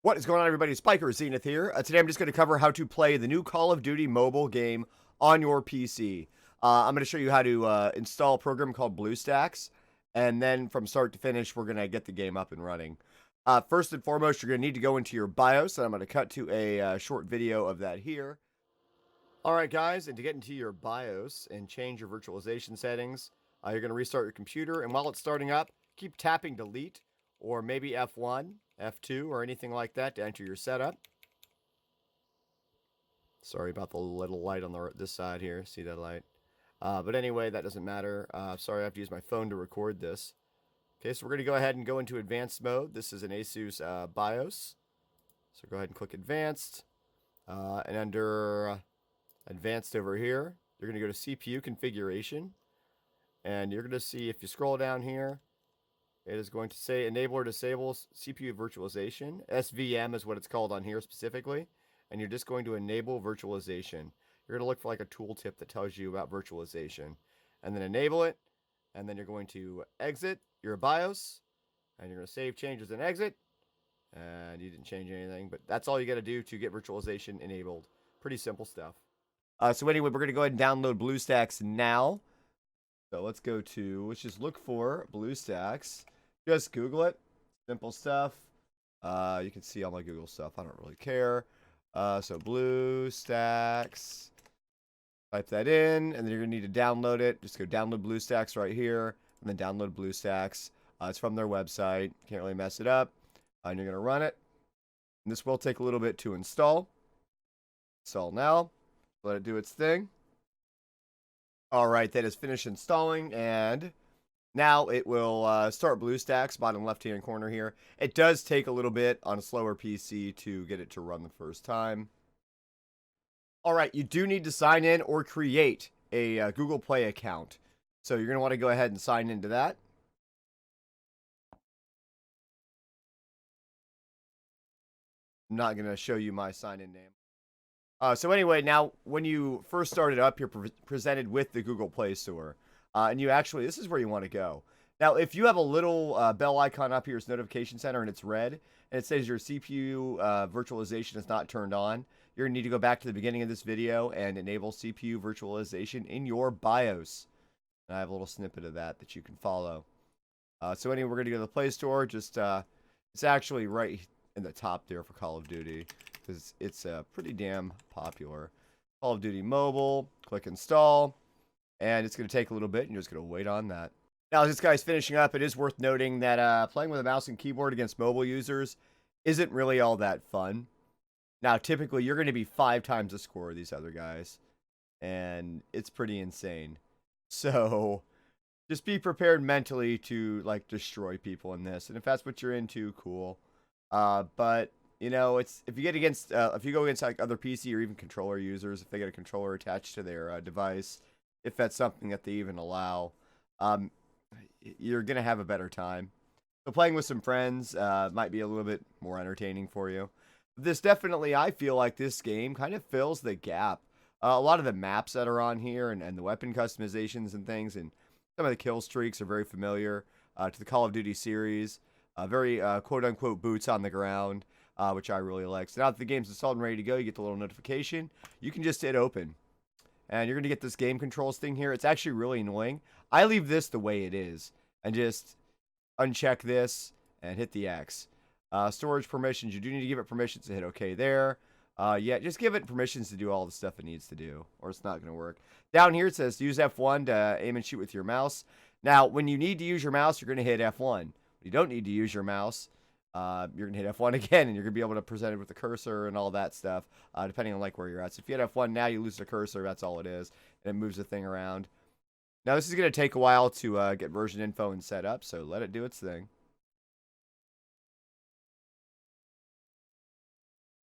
What is going on, everybody? SpykerZ Xenith here. Today I'm just going to cover how to play the new Call of Duty Mobile game on your PC. I'm going to show you how to install a program called BlueStacks, and then from start to finish, we're going to get the game up and running. First and foremost, you're going to need to go into your BIOS, and I'm going to cut to a short video of that here. Alright guys, and to get into your BIOS and change your virtualization settings, you're going to restart your computer, and while it's starting up, keep tapping delete, or maybe F1, F2, or anything like that to enter your setup. Sorry about the little light on this side here, see that light? But anyway, that doesn't matter. Sorry, I have to use my phone to record this. Okay, so we're going to go ahead and go into advanced mode. This is an Asus BIOS. So go ahead and click advanced. And under advanced over here, you're going to go to CPU configuration, and you're going to see, if you scroll down here, it is going to say enable or disable CPU virtualization. SVM is what it's called on here specifically, and you're just going to enable virtualization. You're going to look for like a tooltip that tells you about virtualization, and then enable it, and then you're going to exit your BIOS, and you're going to save changes and exit, and you didn't change anything, but that's all you got to do to get virtualization enabled. Pretty simple stuff. So anyway, we're going to go ahead and download BlueStacks now. So let's just look for BlueStacks. Just Google it. Simple stuff. You can see all my Google stuff. I don't really care. So BlueStacks. Type that in, and then you're going to need to download it. Just go download BlueStacks right here, and then download BlueStacks. It's from their website. Can't really mess it up. And you're going to run it. And this will take a little bit to install. Install now. Let it do its thing. Alright, that is finished installing, and now it will start BlueStacks, bottom left-hand corner here. It does take a little bit on a slower PC to get it to run the first time. Alright, you do need to sign in or create a Google Play account. So you're going to want to go ahead and sign into that. I'm not going to show you my sign-in name. So anyway, now when you first start it up, you're presented with the Google Play Store. And this is where you want to go. Now, if you have a little bell icon up here as notification center and it's red, and it says your CPU virtualization is not turned on, you're going to need to go back to the beginning of this video and enable CPU virtualization in your BIOS. And I have a little snippet of that you can follow. So anyway, we're going to go to the Play Store. It's actually right in the top there for Call of Duty, because it's pretty damn popular. Call of Duty Mobile, click install, and it's going to take a little bit, and you're just going to wait on that. Now, as this guy's finishing up, it is worth noting that playing with a mouse and keyboard against mobile users isn't really all that fun. Now, typically, you're going to be 5 times the score of these other guys, and it's pretty insane. So, just be prepared mentally to, like, destroy people in this, and if that's what you're into, cool. But you know, if you go against like other PC or even controller users, if they get a controller attached to their device, if that's something that they even allow, you're gonna have a better time. So playing with some friends might be a little bit more entertaining for you. I feel like this game kind of fills the gap. A lot of the maps that are on here and the weapon customizations and things, and some of the kill streaks are very familiar to the Call of Duty series. Very quote-unquote boots on the ground, which I really like. So now that the game's installed and ready to go, you get the little notification. You can just hit open. And you're going to get this game controls thing here. It's actually really annoying. I leave this the way it is and just uncheck this and hit the X. Storage permissions, you do need to give it permissions to hit OK there. Yeah, just give it permissions to do all the stuff it needs to do, or it's not going to work. Down here it says use F1 to aim and shoot with your mouse. Now, when you need to use your mouse, you're going to hit F1. You don't need to use your mouse. You're going to hit F1 again, and you're going to be able to present it with the cursor and all that stuff, depending on like where you're at. So if you hit F1 now, you lose the cursor. That's all it is, and it moves the thing around. Now, this is going to take a while to get version info and set up, so let it do its thing.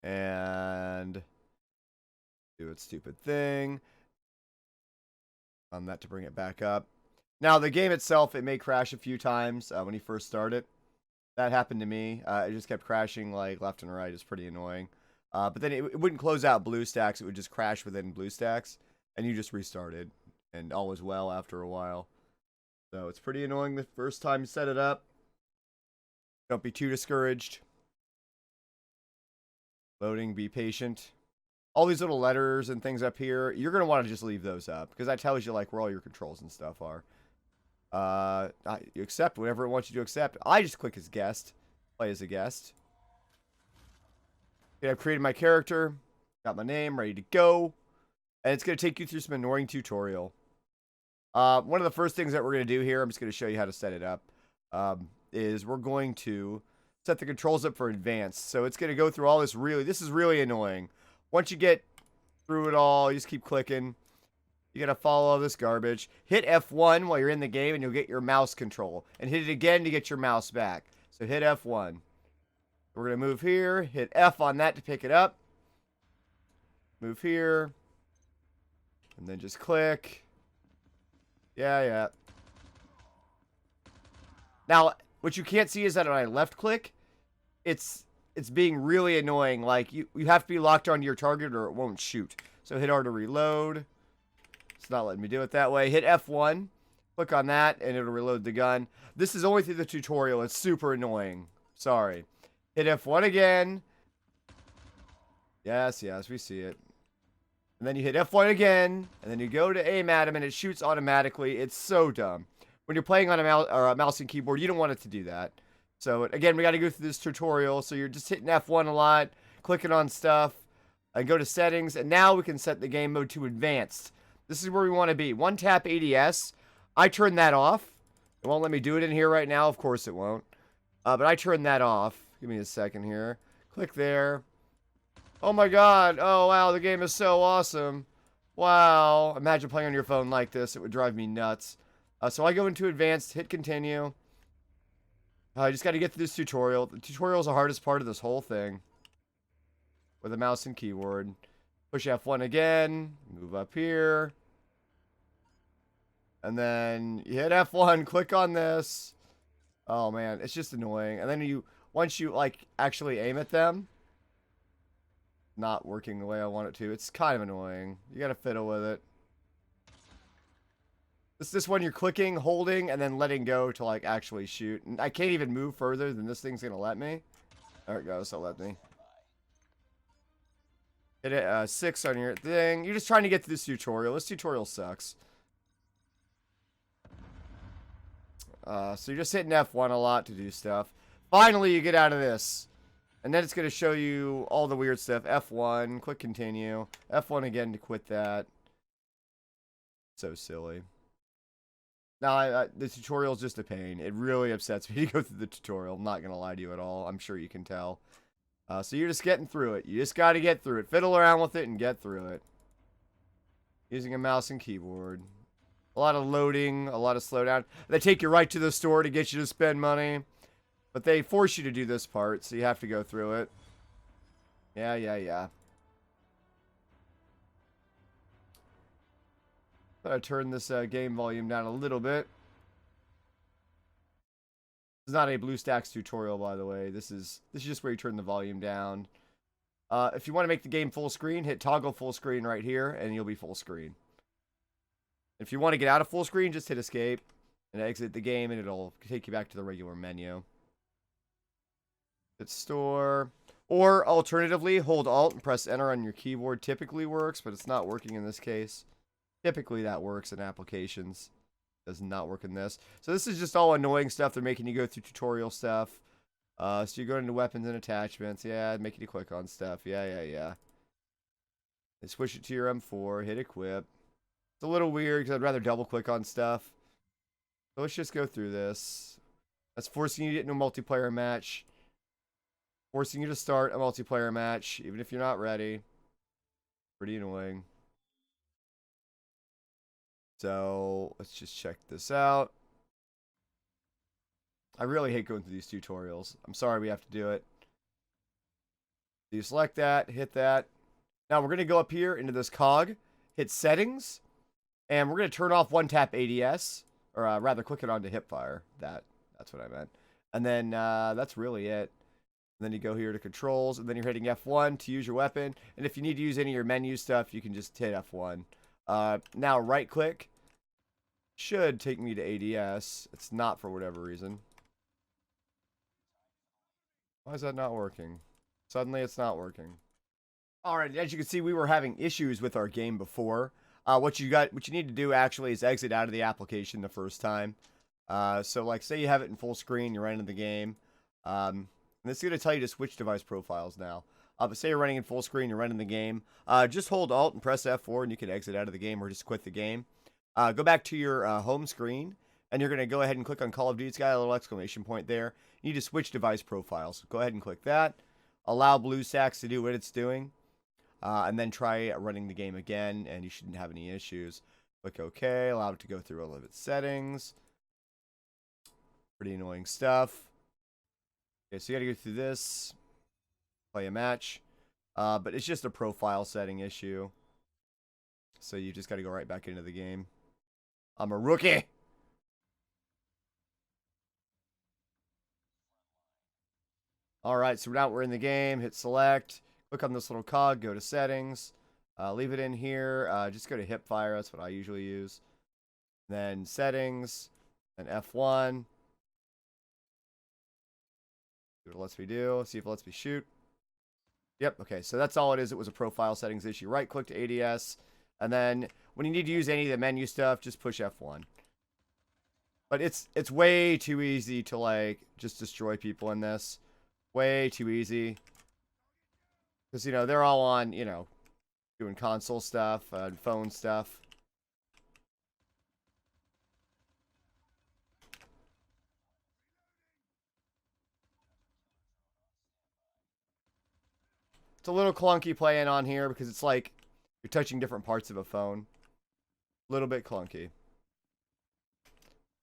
And do its stupid thing. On that to bring it back up. Now, the game itself, it may crash a few times when you first start it. That happened to me. It just kept crashing like left and right. It's pretty annoying. But then it wouldn't close out BlueStacks. It would just crash within BlueStacks, and you just restarted, and all was well after a while. So it's pretty annoying the first time you set it up. Don't be too discouraged. Loading, be patient. All these little letters and things up here, you're going to want to just leave those up because that tells you like where all your controls and stuff are. You accept whatever it wants you to accept. I just click as guest, play as a guest. Okay, I've created my character, got my name ready to go, and it's going to take you through some annoying tutorial. One of the first things that we're going to do here, I'm just going to show you how to set it up, is we're going to set the controls up for advanced. So it's going to go through all this this is really annoying. Once you get through it all, you just keep clicking. You got to follow all this garbage. Hit F1 while you're in the game and you'll get your mouse control. And hit it again to get your mouse back. So hit F1. We're going to move here. Hit F on that to pick it up. Move here. And then just click. Yeah. Now, what you can't see is that when I left click, it's being really annoying. Like, you have to be locked onto your target or it won't shoot. So hit R to reload. It's not letting me do it that way. Hit F1. Click on that, and it'll reload the gun. This is only through the tutorial. It's super annoying. Sorry. Hit F1 again. Yes, we see it. And then you hit F1 again, and then you go to aim at him, and it shoots automatically. It's so dumb. When you're playing on a mouse and keyboard, you don't want it to do that. So, again, we got to go through this tutorial. So you're just hitting F1 a lot, clicking on stuff, and go to settings. And now we can set the game mode to advanced. This is where we want to be. One tap ADS. I turned that off. It won't let me do it in here right now. Of course it won't. But I turned that off. Give me a second here. Click there. Oh my god. Oh wow, the game is so awesome. Wow. Imagine playing on your phone like this. It would drive me nuts. So I go into advanced, hit continue. I just got to get through this tutorial. The tutorial is the hardest part of this whole thing. With a mouse and keyboard. Push F1 again. Move up here. And then you hit F1. Click on this. Oh man, it's just annoying. And then once you like actually aim at them, not working the way I want it to. It's kind of annoying. You gotta fiddle with it. This one you're clicking, holding, and then letting go to like actually shoot. And I can't even move further than this thing's gonna let me. There it goes. So let me. Hit it 6 on your thing. You're just trying to get to this tutorial. This tutorial sucks. So you're just hitting F1 a lot to do stuff. Finally, you get out of this. And then it's going to show you all the weird stuff. F1, click continue. F1 again to quit that. So silly. Now, the tutorial is just a pain. It really upsets me to go through the tutorial. I'm not going to lie to you at all. I'm sure you can tell. So you're just getting through it. You just got to get through it. Fiddle around with it and get through it. Using a mouse and keyboard. A lot of loading, a lot of slowdown. They take you right to the store to get you to spend money. But they force you to do this part, so you have to go through it. Yeah. I'm going to turn this game volume down a little bit. This is not a BlueStacks tutorial, by the way. This is just where you turn the volume down. If you want to make the game full screen, hit toggle full screen right here, and you'll be full screen. If you want to get out of full screen, just hit escape and exit the game, and it'll take you back to the regular menu. Hit store. Or alternatively, hold Alt and press Enter on your keyboard. Typically works, but it's not working in this case. Typically that works in applications. Does not work in this. So this is just all annoying stuff. They're making you go through tutorial stuff. So you go into weapons and attachments. Yeah, making you click on stuff. Yeah. They switch it to your M4. Hit equip. It's a little weird because I'd rather double click on stuff. So let's just go through this. That's forcing you to get into a multiplayer match. Forcing you to start a multiplayer match, even if you're not ready. Pretty annoying. So let's just check this out. I really hate going through these tutorials. I'm sorry we have to do it. So you select that, hit that. Now we're going to go up here into this cog, hit settings, and we're going to turn off one tap ADS, or rather click it onto hipfire. That's what I meant. And then that's really it. And then you go here to controls, and then you're hitting F1 to use your weapon. And if you need to use any of your menu stuff, you can just hit F1. Now right click should take me to ADS. It's not for whatever reason. Why is that not working? Suddenly it's not working. All right, as you can see, we were having issues with our game before. What you need to do actually is exit out of the application the first time. So like, say you have it in full screen, you're running the game. And this is going to tell you to switch device profiles now. But say you're running in full screen, you're running the game. Just hold Alt and press F4, and you can exit out of the game or just quit the game. Go back to your home screen, and you're going to go ahead and click on Call of Duty. It's got a little exclamation point there. You need to switch device profiles. Go ahead and click that. Allow BlueStacks to do what it's doing. And then try running the game again, and you shouldn't have any issues. Click OK. Allow it to go through all of its settings. Pretty annoying stuff. Okay, so you got to go through this. Play a match. But it's just a profile setting issue. So you just got to go right back into the game. I'm a rookie. All right, so now we're in the game. Hit select. Click on this little cog. Go to settings. Leave it in here. Just go to hipfire. That's what I usually use. Then settings. Then F1. See what it lets me do. See if it lets me shoot. Yep, okay, so that's all it is. It was a profile settings issue. Right click to ADS. And then when you need to use any of the menu stuff, just push F1. But it's way too easy to like just destroy people in this. Way too easy. Because, you know, they're all on, you know, doing console stuff and phone stuff. It's a little clunky playing on here because it's like you're touching different parts of a phone. A little bit clunky.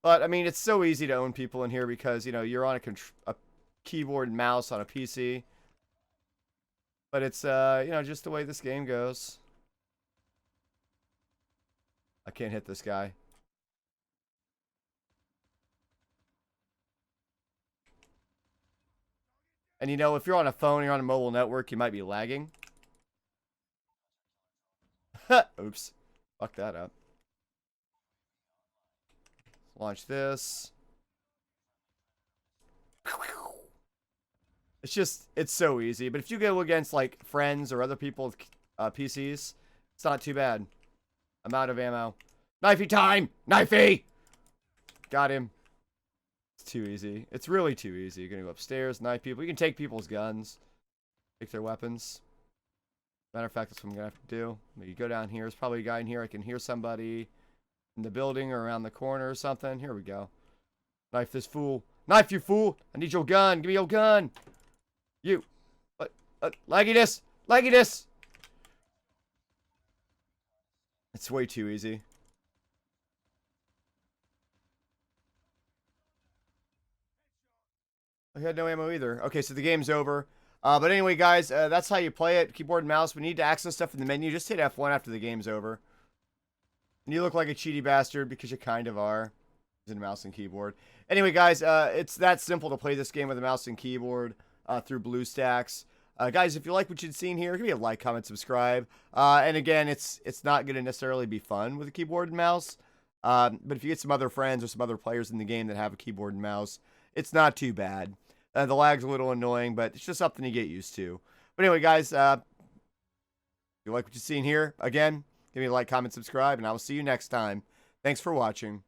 But, I mean, it's so easy to own people in here because, you know, you're on a keyboard and mouse on a PC. But it's, you know, just the way this game goes. I can't hit this guy. And, you know, if you're on a phone, you're on a mobile network, you might be lagging. Oops. Fuck that up. Launch this. It's so easy. But if you go against, like, friends or other people with PCs, it's not too bad. I'm out of ammo. Knifey time! Knifey! Got him. It's too easy. It's really too easy. You're going to go upstairs, knife people. You can take people's guns. Take their weapons. Matter of fact, that's what I'm going to have to do. Maybe go down here. There's probably a guy in here. I can hear somebody in the building or around the corner or something. Here we go. Knife this fool. Knife, you fool! I need your gun. Give me your gun. You. Lagginess! Lagginess! It's way too easy. I had no ammo either. Okay, so the game's over. But anyway, guys, that's how you play it. Keyboard and mouse. We need to access stuff in the menu. Just hit F1 after the game's over. And you look like a cheaty bastard because you kind of are. Using a mouse and keyboard. Anyway, guys, it's that simple to play this game with a mouse and keyboard through BlueStacks. Guys, if you like what you've seen here, give me a like, comment, subscribe. And again, it's not going to necessarily be fun with a keyboard and mouse. But if you get some other friends or some other players in the game that have a keyboard and mouse, it's not too bad. The lag's a little annoying, but it's just something to get used to. But anyway, guys, if you like what you've seen here, again, give me a like, comment, subscribe, and I will see you next time. Thanks for watching.